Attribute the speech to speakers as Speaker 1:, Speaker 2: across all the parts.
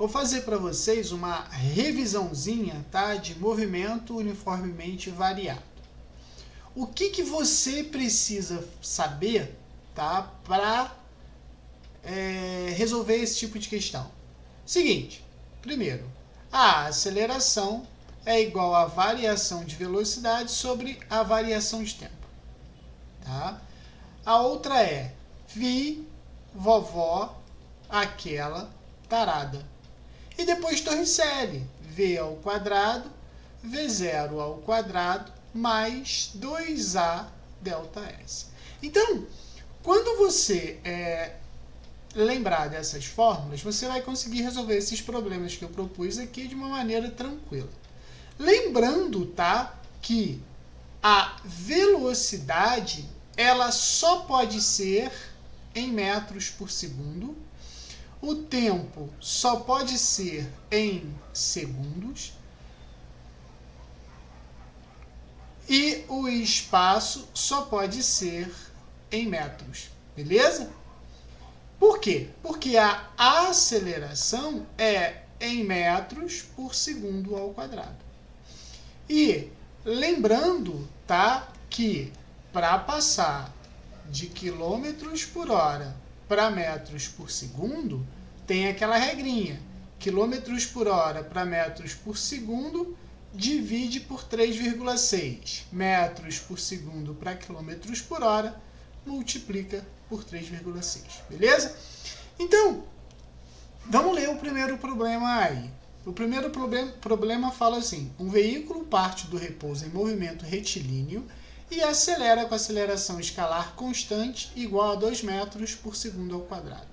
Speaker 1: vou fazer para vocês uma revisãozinha, tá, de movimento uniformemente variado. O que você precisa saber, tá, para resolver esse tipo de questão? Seguinte, primeiro, a aceleração é igual à variação de velocidade sobre a variação de tempo. Tá? A outra é vi, vovó, aquela, tarada. E depois Torricelli, v ao quadrado, v0 ao quadrado, mais 2a ΔS. Então, quando você lembrar dessas fórmulas, você vai conseguir resolver esses problemas que eu propus aqui de uma maneira tranquila. Lembrando, tá, que a velocidade ela só pode ser em metros por segundo, o tempo só pode ser em segundos e o espaço só pode ser em metros, beleza? Por quê? Porque a aceleração é em metros por segundo ao quadrado. E lembrando, tá, que para passar de quilômetros por hora para metros por segundo, tem aquela regrinha. Quilômetros por hora para metros por segundo divide por 3,6. Metros por segundo para quilômetros por hora multiplica por 3,6. Beleza? Então, vamos ler o primeiro problema aí. O primeiro problema fala assim: um veículo parte do repouso em movimento retilíneo e acelera com aceleração escalar constante igual a 2 metros por segundo ao quadrado.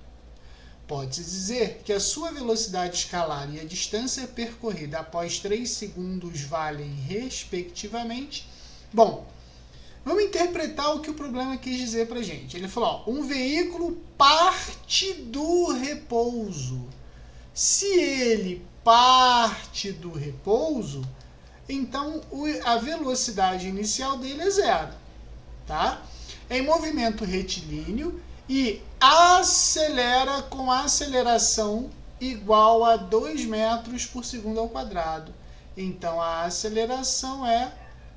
Speaker 1: Pode-se dizer que a sua velocidade escalar e a distância percorrida após 3 segundos valem respectivamente. Bom, vamos interpretar o que o problema quis dizer para a gente. Ele falou, ó, um veículo parte do repouso. Se ele parte do repouso, então a velocidade inicial dele é zero. Tá? Em movimento retilíneo e acelera com aceleração igual a 2 metros por segundo ao quadrado. Então a aceleração é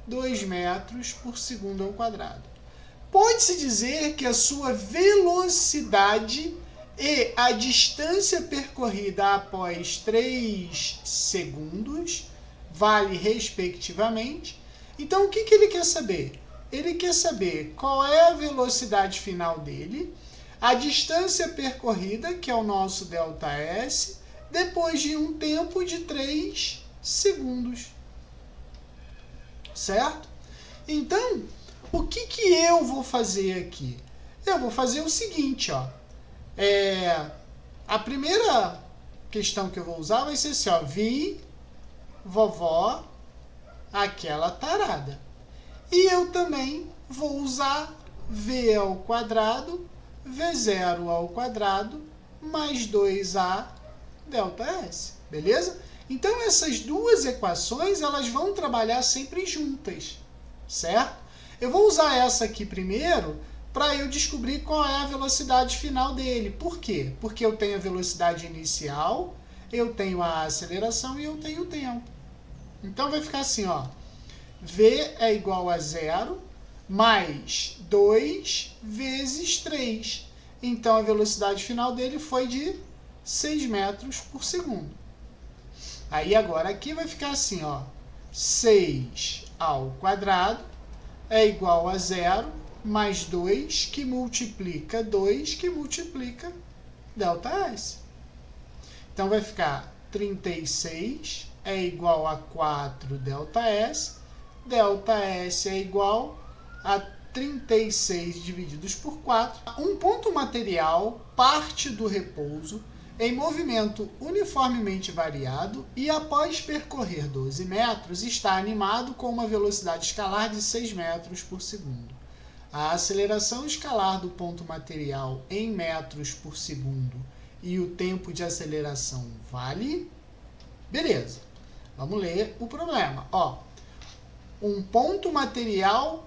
Speaker 1: 2 metros por segundo ao quadrado. Pode-se dizer que a sua velocidade e a distância percorrida após 3 segundos vale respectivamente. Então, o que ele quer saber? Ele quer saber qual é a velocidade final dele, a distância percorrida, que é o nosso ΔS, depois de um tempo de 3 segundos. Certo? Então, o que eu vou fazer aqui? Eu vou fazer o seguinte, ó. A primeira questão que eu vou usar vai ser assim, ó. Vi, vovó, aquela tarada. E eu também vou usar v ao quadrado, v0 ao quadrado, mais 2a ΔS. Beleza? Então, essas duas equações, elas vão trabalhar sempre juntas, certo? Eu vou usar essa aqui primeiro para eu descobrir qual é a velocidade final dele. Por quê? Porque eu tenho a velocidade inicial, eu tenho a aceleração e eu tenho o tempo. Então, vai ficar assim, ó. V é igual a 0 mais 2 vezes 3. Então, a velocidade final dele foi de 6 metros por segundo. Aí, agora, aqui vai ficar assim, ó. 6 ao quadrado é igual a 0 mais 2, que multiplica 2, que multiplica ΔS. Então, vai ficar 36 é igual a 4 ΔS. ΔS é igual a 36 divididos por 4. Um ponto material parte do repouso em movimento uniformemente variado e após percorrer 12 metros está animado com uma velocidade escalar de 6 metros por segundo. A aceleração escalar do ponto material em metros por segundo e o tempo de aceleração vale? Beleza. Vamos ler o problema. Ó, um ponto material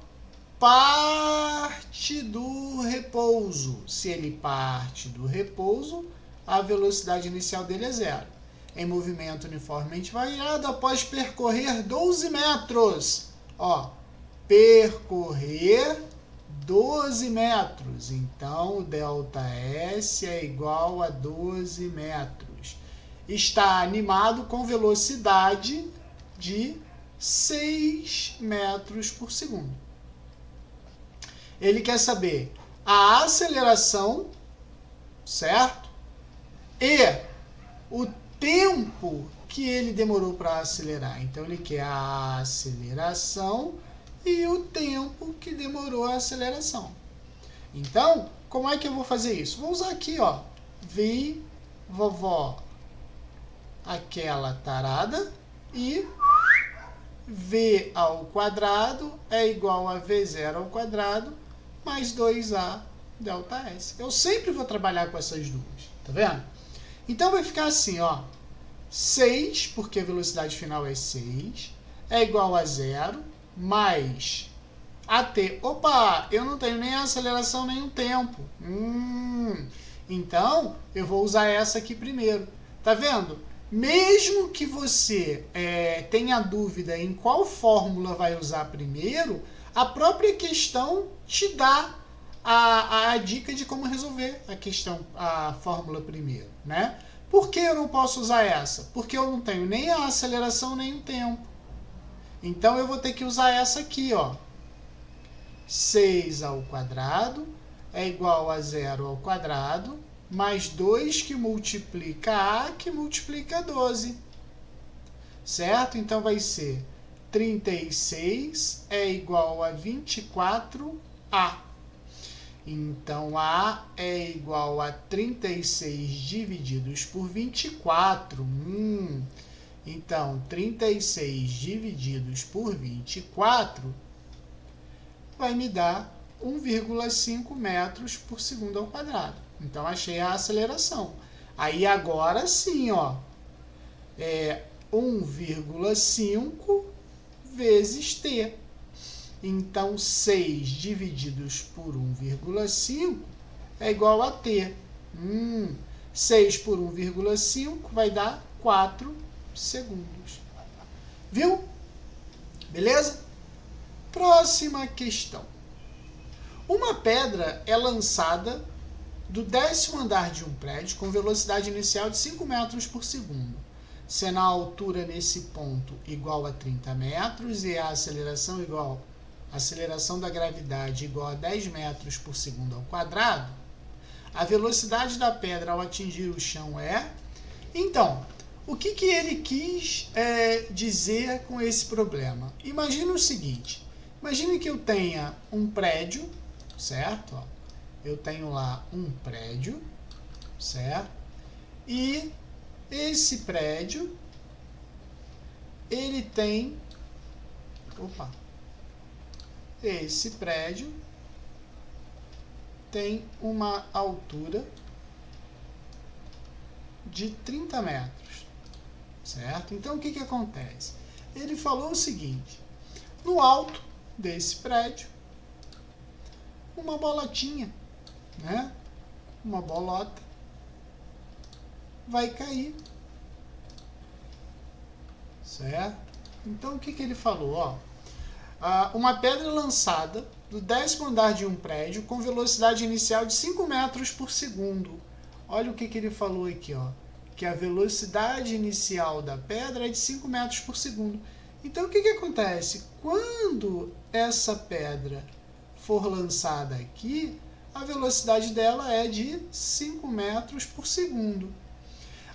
Speaker 1: parte do repouso. Se ele parte do repouso, a velocidade inicial dele é 0. em movimento uniformemente variado após percorrer 12 metros. Ó, percorrer 12 metros. Então, o ΔS é igual a 12 metros. Está animado com velocidade de 6 metros por segundo. Ele quer saber a aceleração, certo? E o tempo que ele demorou para acelerar. Então, ele quer a aceleração e o tempo que demorou a aceleração. Então, como é que eu vou fazer isso? Vou usar aqui, ó, vi vovó aquela tarada e v ao quadrado é igual a v0 ao quadrado mais 2a ΔS. Eu sempre vou trabalhar com essas duas, tá vendo? Então, vai ficar assim, ó, 6, porque a velocidade final é 6, é igual a 0, mais AT. Opa, eu não tenho nem a aceleração nem o tempo. Então, eu vou usar essa aqui primeiro. Tá vendo? Mesmo que você tenha dúvida em qual fórmula vai usar primeiro, a própria questão te dá a dica de como resolver a fórmula primeiro, né? Por que eu não posso usar essa? Porque eu não tenho nem a aceleração nem o tempo. Então, eu vou ter que usar essa aqui, ó. 6 ao quadrado é igual a 0 ao quadrado, mais 2 que multiplica A, que multiplica 12. Certo? Então, vai ser 36 é igual a 24A. Então, A é igual a 36 divididos por 24. Então, 36 divididos por 24 vai me dar 1,5 metros por segundo ao quadrado. Então, achei a aceleração. Aí, agora sim, ó, 1,5 vezes t. Então, 6 divididos por 1,5 é igual a t. 6 por 1,5 vai dar 4 segundos. Viu? Beleza? Próxima questão. Uma pedra é lançada do 10º andar de um prédio com velocidade inicial de 5 metros por segundo. Sendo a altura nesse ponto igual a 30 metros e a aceleração da gravidade igual a 10 metros por segundo ao quadrado, a velocidade da pedra ao atingir o chão é... Então, o que ele quis dizer com esse problema? Imagina o seguinte, imagine que eu tenha um prédio, certo? Eu tenho lá um prédio, certo? E esse prédio, ele tem... Esse prédio tem uma altura de 30 metros, certo? Então, o que acontece? Ele falou o seguinte, no alto desse prédio, uma bolotinha, né? Uma bolota vai cair, certo? Então, o que ele falou? Ó, uma pedra lançada do 10º andar de um prédio com velocidade inicial de 5 metros por segundo. Olha o que ele falou aqui, ó, que a velocidade inicial da pedra é de 5 metros por segundo. Então, o que acontece? Quando essa pedra for lançada aqui, a velocidade dela é de 5 metros por segundo.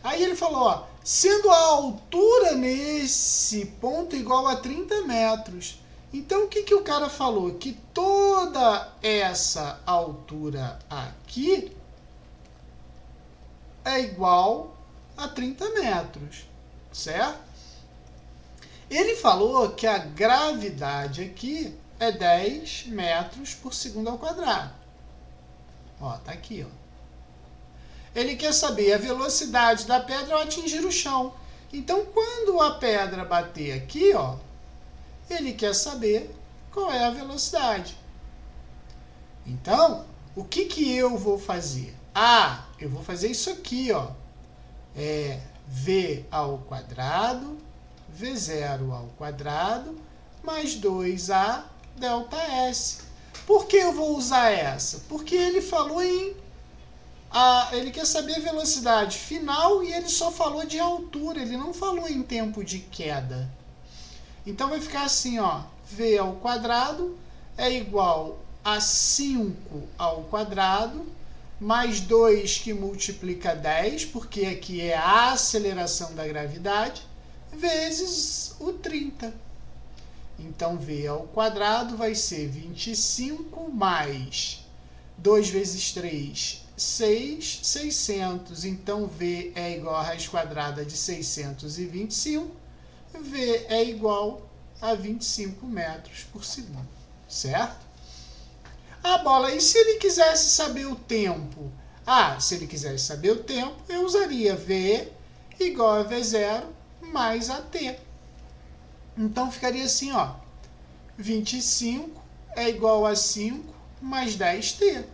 Speaker 1: Aí ele falou, ó, sendo a altura nesse ponto igual a 30 metros. Então, o que o cara falou? Que toda essa altura aqui é igual a 30 metros, certo? Ele falou que a gravidade aqui é 10 metros por segundo ao quadrado. Ó, tá aqui, ó. Ele quer saber a velocidade da pedra ao atingir o chão. Então, quando a pedra bater aqui, ó, ele quer saber qual é a velocidade. Então, o que eu vou fazer? Eu vou fazer isso aqui, ó. v ao quadrado, v0 ao quadrado, mais 2a ΔS. Por que eu vou usar essa? Porque ele falou ele quer saber a velocidade final e ele só falou de altura, ele não falou em tempo de queda. Então vai ficar assim, ó, v ao quadrado é igual a 5 ao quadrado, mais 2 que multiplica 10, porque aqui é a aceleração da gravidade, vezes o 30. Então, v ao quadrado vai ser 25 mais 2 vezes 3, 6, 600. Então, v é igual a raiz quadrada de 625. V é igual a 25 metros por segundo, certo? Ah, Bola, e se ele quisesse saber o tempo? Ah, se ele quisesse saber o tempo, eu usaria V igual a V0 mais AT. Então, ficaria assim, ó, 25 é igual a 5 mais 10t.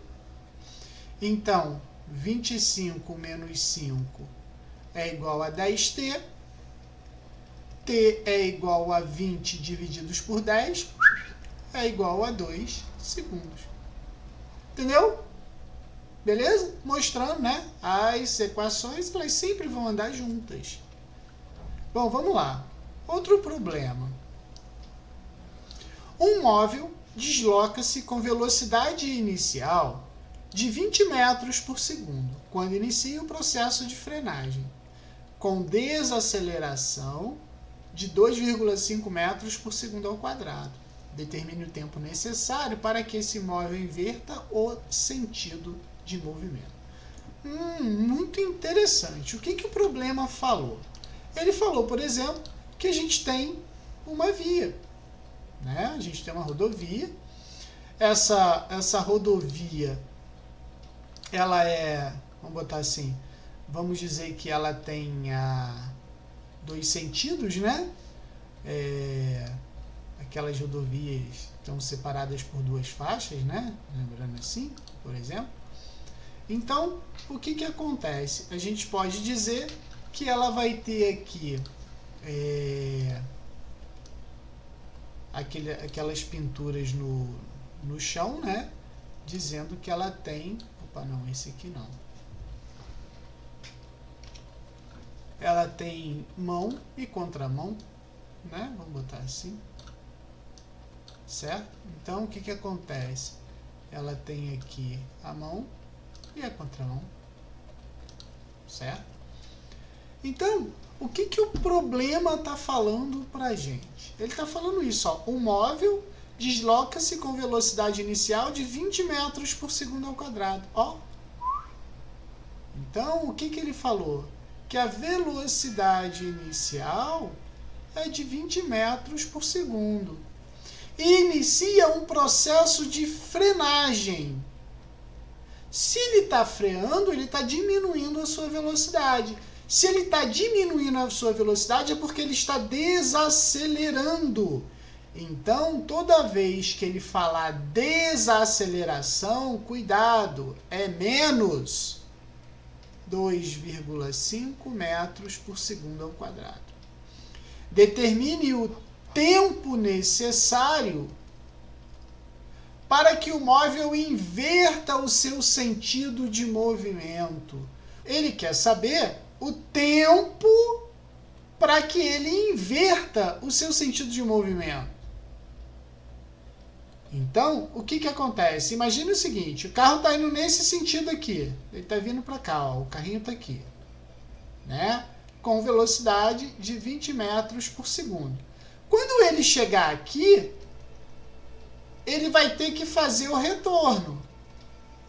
Speaker 1: Então, 25 menos 5 é igual a 10t. T é igual a 20 divididos por 10, é igual a 2 segundos. Entendeu? Beleza? Mostrando, né? As equações, elas sempre vão andar juntas. Bom, vamos lá. Outro problema. Um móvel desloca-se com velocidade inicial de 20 metros por segundo, quando inicia o processo de frenagem, com desaceleração de 2,5 metros por segundo ao quadrado. Determine o tempo necessário para que esse móvel inverta o sentido de movimento. Muito interessante. O que o problema falou? Ele falou, por exemplo, que a gente tem uma via, né? A gente tem uma rodovia. Essa rodovia, ela é, vamos botar assim, vamos dizer que ela tenha 2 sentidos, né? Aquelas rodovias estão separadas por 2 faixas, né? Lembrando assim, por exemplo. Então, o que acontece? A gente pode dizer que ela vai ter aqui aquelas pinturas no chão, né? Dizendo que ela tem... Opa, não, esse aqui não. Ela tem mão e contramão, né? Vamos botar assim. Certo? Então, o que acontece? Ela tem aqui a mão e a contramão. Certo? Então, o que o problema está falando para a gente? Ele está falando isso, ó. O móvel desloca-se com velocidade inicial de 20 metros por segundo ao quadrado. Ó. Então, o que ele falou? Que a velocidade inicial é de 20 metros por segundo. E inicia um processo de frenagem. Se ele está freando, ele está diminuindo a sua velocidade. Se ele está diminuindo a sua velocidade, é porque ele está desacelerando. Então, toda vez que ele falar desaceleração, cuidado, é menos 2,5 metros por segundo ao quadrado. Determine o tempo necessário para que o móvel inverta o seu sentido de movimento. Ele quer saber o tempo para que ele inverta o seu sentido de movimento. Então, o que acontece? Imagine o seguinte, o carro está indo nesse sentido aqui. Ele está vindo para cá, ó, o carrinho está aqui. Né? Com velocidade de 20 metros por segundo. Quando ele chegar aqui, ele vai ter que fazer o retorno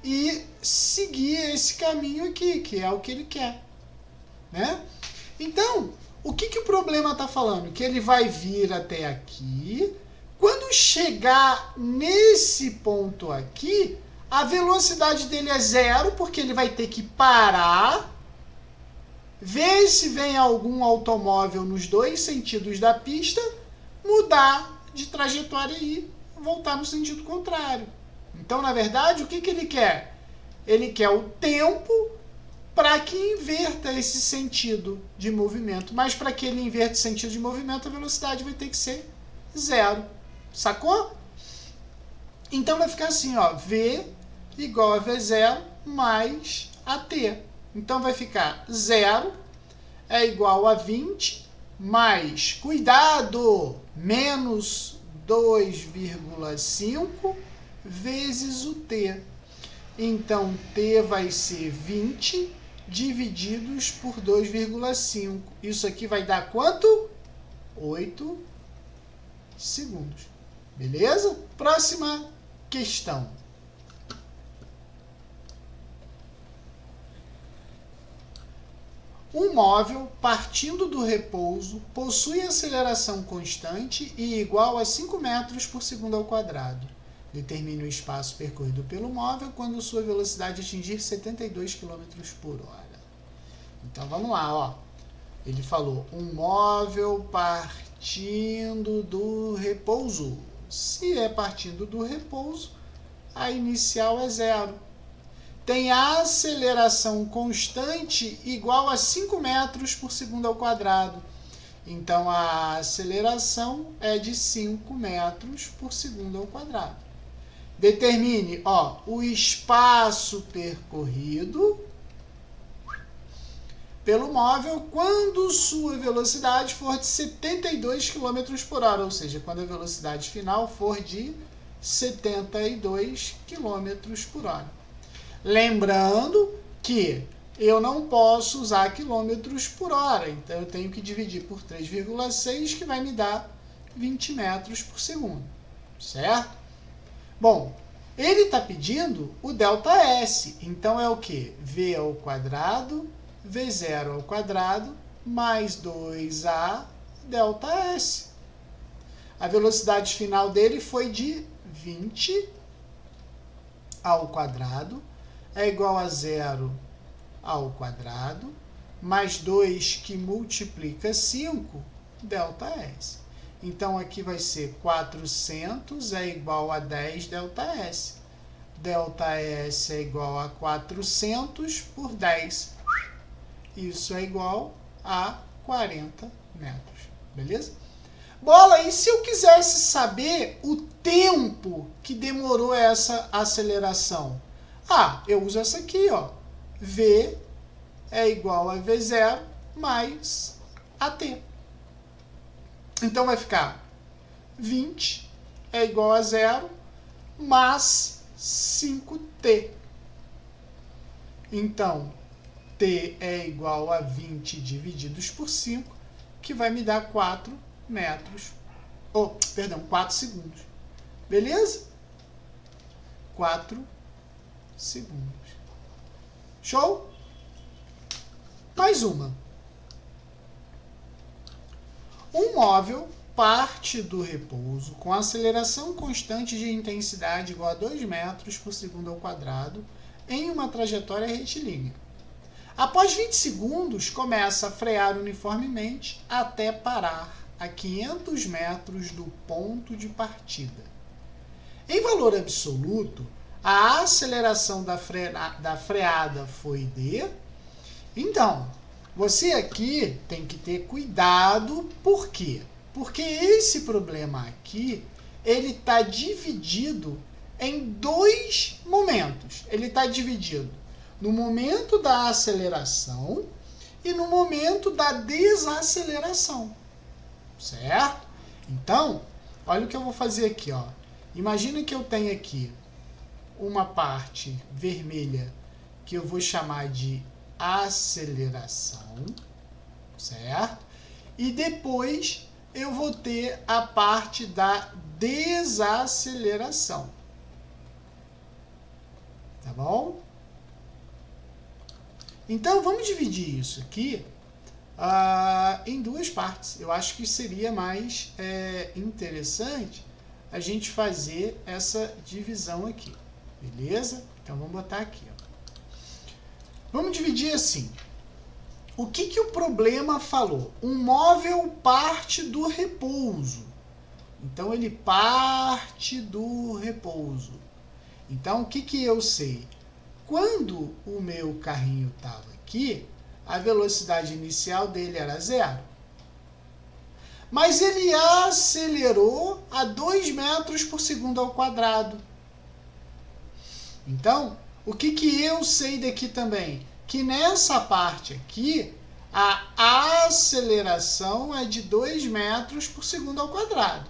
Speaker 1: e seguir esse caminho aqui, que é o que ele quer. Né? Então, o que o problema está falando? Que ele vai vir até aqui. Quando chegar nesse ponto aqui, a velocidade dele é 0, porque ele vai ter que parar, ver se vem algum automóvel nos 2 sentidos da pista, mudar de trajetória e voltar no sentido contrário. Então, na verdade, o que ele quer? Ele quer o tempo para que inverta esse sentido de movimento. Mas para que ele inverta o sentido de movimento, a velocidade vai ter que ser zero. Sacou? Então vai ficar assim, ó, V igual a V0 mais AT. Então vai ficar 0 é igual a 20 mais, cuidado, menos 2,5 vezes o T. Então, T vai ser 20 divididos por 2,5. Isso aqui vai dar quanto? 8 segundos. Beleza? Próxima questão. Um móvel, partindo do repouso, possui aceleração constante e igual a 5 metros por segundo ao quadrado. Determine o espaço percorrido pelo móvel quando sua velocidade atingir 72 km por hora. Então, vamos lá, ó. Ele falou, um móvel partindo do repouso. Se é partindo do repouso, a inicial é 0. Tem a aceleração constante igual a 5 metros por segundo ao quadrado. Então, a aceleração é de 5 metros por segundo ao quadrado. Determine, ó, o espaço percorrido pelo móvel quando sua velocidade for de 72 km por hora, ou seja, quando a velocidade final for de 72 km por hora. Lembrando que eu não posso usar quilômetros por hora, então eu tenho que dividir por 3,6, que vai me dar 20 metros por segundo, certo? Bom, ele está pedindo o ΔS, então é o quê? V ao quadrado, V0 ao quadrado, mais 2A ΔS. A velocidade final dele foi de 20 ao quadrado, é igual a 0 ao quadrado, mais 2 que multiplica 5, ΔS. Então, aqui vai ser 400 é igual a 10 ΔS. ΔS é igual a 400 por 10. Isso é igual a 40 metros. Beleza? Bola, e se eu quisesse saber o tempo que demorou essa aceleração? Ah, eu uso essa aqui, ó. V é igual a V0 mais AT. Então, vai ficar 20 é igual a 0 mais 5T. Então, T é igual a 20 divididos por 5, que vai me dar 4 metros. 4 segundos. Beleza? 4 segundos. Show? Mais uma. Um móvel parte do repouso com aceleração constante de intensidade igual a 2 metros por segundo ao quadrado em uma trajetória retilínea. Após 20 segundos, começa a frear uniformemente até parar a 500 metros do ponto de partida. Em valor absoluto, a aceleração da freada foi de... Então, você aqui tem que ter cuidado. Por quê? Porque esse problema aqui, ele está dividido em dois momentos. Ele está dividido no momento da aceleração e no momento da desaceleração. Certo? Então, olha o que eu vou fazer aqui, ó. Imagina que eu tenho aqui uma parte vermelha que eu vou chamar de aceleração, certo? E depois eu vou ter a parte da desaceleração. Tá bom? Então, vamos dividir isso aqui em duas partes. Eu acho que seria mais interessante a gente fazer essa divisão aqui. Beleza? Então, vamos botar aqui. Ó. Vamos dividir assim. O que o problema falou? Um móvel parte do repouso. Então, ele parte do repouso. Então, o que eu sei? Quando o meu carrinho estava aqui, a velocidade inicial dele era 0. Mas ele acelerou a 2 metros por segundo ao quadrado. Então, o que eu sei daqui também? Que nessa parte aqui, a aceleração é de 2 metros por segundo ao quadrado.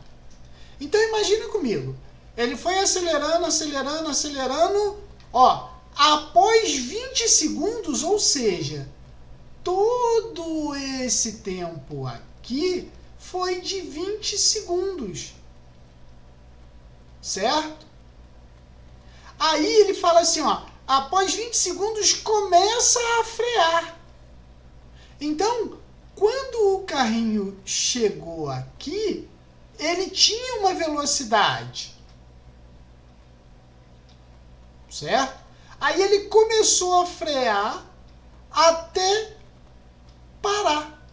Speaker 1: Então, imagina comigo. Ele foi acelerando, acelerando, acelerando. Ó, após 20 segundos, ou seja, todo esse tempo aqui foi de 20 segundos. Certo? Aí ele fala assim, ó, após 20 segundos começa a frear. Então, quando o carrinho chegou aqui, ele tinha uma velocidade. Certo? Aí ele começou a frear até parar.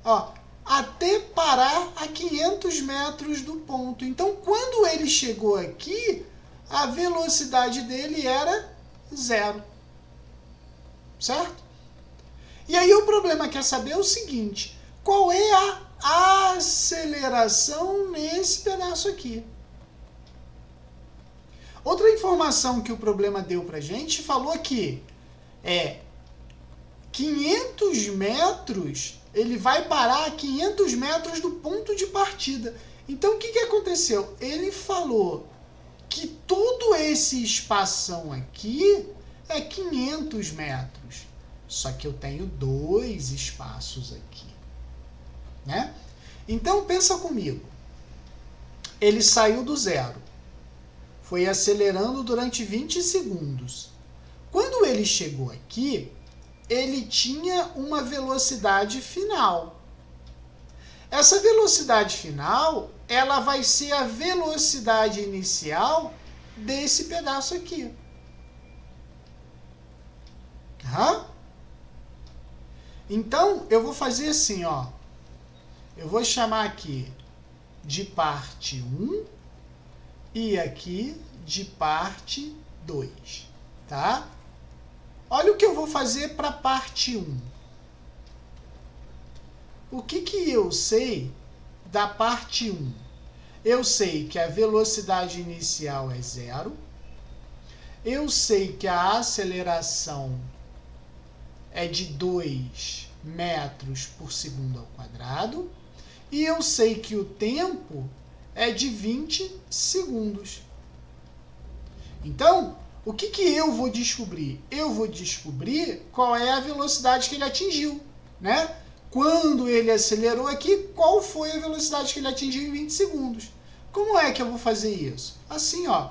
Speaker 1: Ó, até parar a 500 metros do ponto. Então, quando ele chegou aqui, a velocidade dele era 0. Certo? E aí o problema quer saber o seguinte, qual é a aceleração nesse pedaço aqui? Outra informação que o problema deu para a gente falou que 500 metros, ele vai parar a 500 metros do ponto de partida. Então, o que aconteceu? Ele falou que todo esse espação aqui é 500 metros. Só que eu tenho 2 espaços aqui. Né? Então, pensa comigo. Ele saiu do 0. Foi acelerando durante 20 segundos. Quando ele chegou aqui, ele tinha uma velocidade final. Essa velocidade final, ela vai ser a velocidade inicial desse pedaço aqui. Então, eu vou fazer assim, ó. Eu vou chamar aqui de parte 1 e aqui de parte 2, tá? Olha o que eu vou fazer para a parte 1. O que eu sei da parte 1? Eu sei que a velocidade inicial é 0. Eu sei que a aceleração é de 2 metros por segundo ao quadrado. E eu sei que o tempo é de 20 segundos. Então, o que eu vou descobrir? Eu vou descobrir qual é a velocidade que ele atingiu, né? Quando ele acelerou aqui, qual foi a velocidade que ele atingiu em 20 segundos? Como é que eu vou fazer isso? Assim, ó,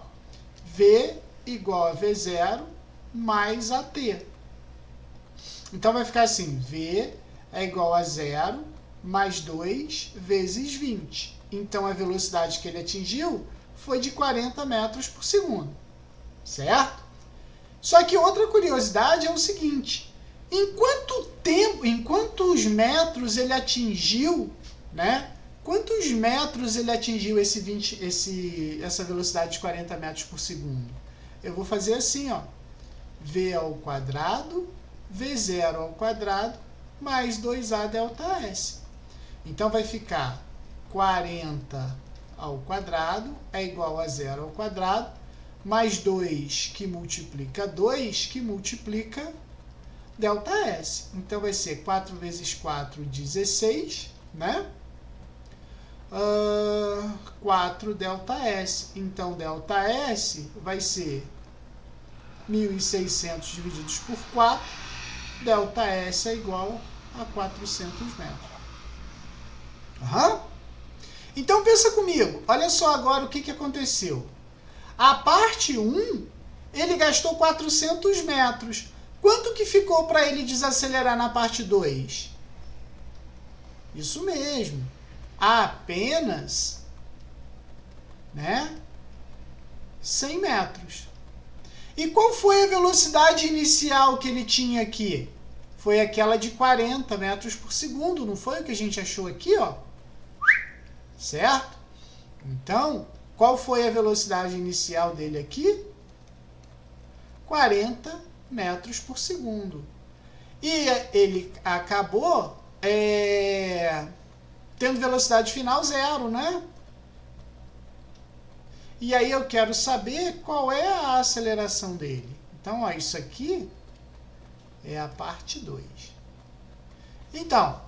Speaker 1: V igual a V0 mais AT. Então, vai ficar assim, V é igual a 0 mais 2 vezes 20. Então, a velocidade que ele atingiu foi de 40 metros por segundo. Certo? Só que outra curiosidade é o seguinte, em quantos metros ele atingiu, né? Quantos metros ele atingiu essa velocidade de 40 metros por segundo? Eu vou fazer assim, ó, V ao quadrado, V0 ao quadrado, mais 2A delta S. Então, vai ficar 40 ao quadrado é igual a 0 ao quadrado, mais 2 que multiplica 2, que multiplica ΔS. Então, vai ser 4 vezes 4, 16, né? 4 ΔS. Então, ΔS vai ser 1.600 divididos por 4. ΔS é igual a 400 metros. Então, pensa comigo. Olha só agora o que aconteceu. A parte 1, ele gastou 400 metros. Quanto que ficou para ele desacelerar na parte 2? Isso mesmo. Apenas, né, 100 metros. E qual foi a velocidade inicial que ele tinha aqui? Foi aquela de 40 metros por segundo, não foi o que a gente achou aqui, ó? Certo? Então, qual foi a velocidade inicial dele aqui? 40 metros por segundo. E ele acabou tendo velocidade final 0, né? E aí eu quero saber qual é a aceleração dele. Então, ó, isso aqui é a parte 2. Então,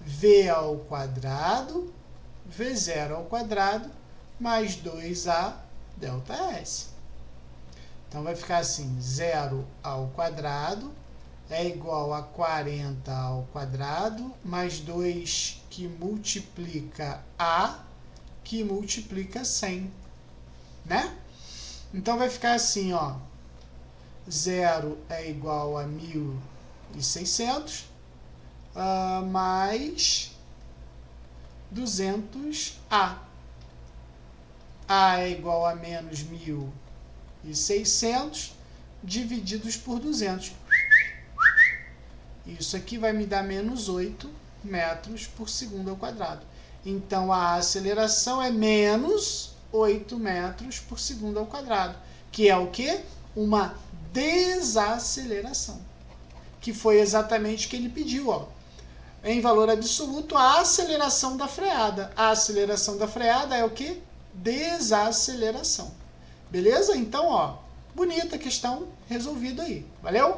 Speaker 1: v ao quadrado, v0 ao quadrado, mais 2a ΔS. Então, vai ficar assim, 0 ao quadrado é igual a 40 ao quadrado, mais 2 que multiplica a, que multiplica 100, né? Então, vai ficar assim, ó, 0 é igual a 1.600, mais 200A. A é igual a menos 1.600 divididos por 200. Isso aqui vai me dar menos 8 metros por segundo ao quadrado. Então, a aceleração é menos 8 metros por segundo ao quadrado, que é o quê? Uma desaceleração, que foi exatamente o que ele pediu, ó. Em valor absoluto, a aceleração da freada. A aceleração da freada é o quê? Desaceleração. Beleza? Então, ó, bonita questão resolvida aí. Valeu?